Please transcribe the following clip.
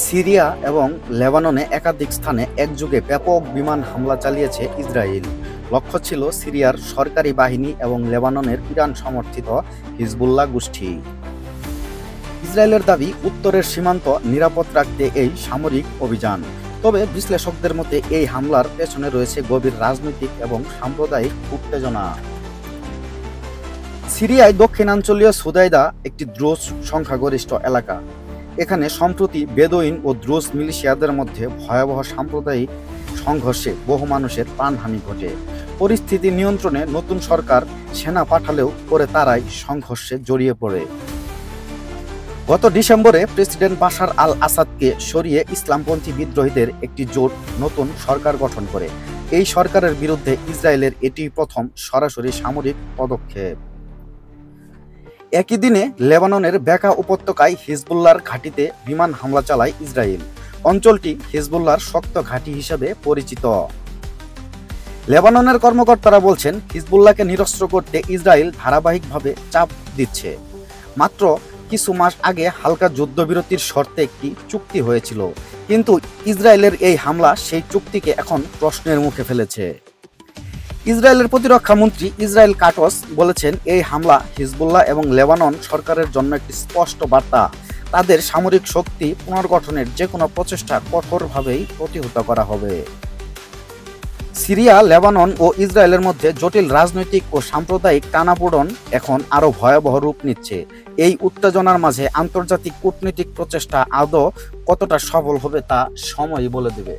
Syria এবং লেবাননে একাধিক স্থানে একযোগে ব্যাপক বিমান হামলা চালিয়েছে ইসরায়েল। লক্ষ্য ছিল সিরিয়ার সরকারি বাহিনী এবং লেবাননের ইরান সমর্থিত হিজবুল্লাহ গোষ্ঠী। ইসরায়েলের দাবি, উত্তরের সীমান্ত নিরাপদ রাখতে এই সামরিক অভিযান। তবে বিশ্লেষকদের মতে এই হামলার পেছনে রয়েছে গভীর রাজনৈতিক এবং সাম্প্রদায়িক উত্তেজনা। সিরিয়ায় দক্ষিণাঞ্চলীয় সুদাইদা একটি দ্রুজ সংখ্যাগরিষ্ঠ এলাকা। এখানে সম্প্রতি বেদুইন ও দ্রুজ মিলিশিয়াদের মধ্যে ভয়াবহ সাম্প্রদায়িক সংঘর্ষে বহু মানুষের প্রাণহানি ঘটে। পরিস্থিতি নিয়ন্ত্রণে নতুন সরকার সেনা পাঠালেও পরে তারাই সংঘর্ষে জড়িয়ে পড়ে। গত ডিসেম্বরে প্রেসিডেন্ট বাশার আল আসাদকে সরিয়ে ইসলামপন্থী বিদ্রোহীদের একটি জোট নতুন সরকার গঠন করে। এই সরকারের বিরুদ্ধে ইসরায়েলের এটি প্রথম সরাসরি সামরিক পদক্ষেপ। একই দিনে লেবাননের বেকা উপত্যকায় হিজবুল্লাহর ঘাঁটিতে বিমান হামলা চালায় ইসরায়েল। অঞ্চলটি হিজবুল্লাহর শক্ত ঘাঁটি হিসেবে পরিচিত। লেবাননের কর্মকর্তারা বলছেন, হিজবুল্লাহকে নিরস্ত্র করতে ইসরায়েল ধারাবাহিকভাবে চাপ দিচ্ছে। মাত্র কিছু মাস আগে হালকা যুদ্ধবিরতির শর্তে একটি চুক্তি হয়েছিল, কিন্তু ইসরায়েলের এই হামলা সেই চুক্তিকে এখন প্রশ্নের মুখে ফেলেছে। ইসরায়েলের প্রতিরক্ষা মন্ত্রী ইসরায়েল কাটস বলেছেন, এই হামলা হিজবুল্লাহ এবং লেবানন সরকারের জন্য একটি স্পষ্ট বার্তা। তাদের সামরিক শক্তি পুনর্গঠনের যে কোনো প্রচেষ্টা কঠোরভাবেই প্রতিহত করা হবে। সিরিয়া, লেবানন ও ইসরায়েলের মধ্যে জটিল রাজনৈতিক ও সাম্প্রদায়িক টানাপোড়েন এখন আরও ভয়াবহ রূপ নিচ্ছে। এই উত্তেজনার মাঝে আন্তর্জাতিক কূটনৈতিক প্রচেষ্টা আদৌ কতটা সফল হবে তা সময়ই বলে দেবে।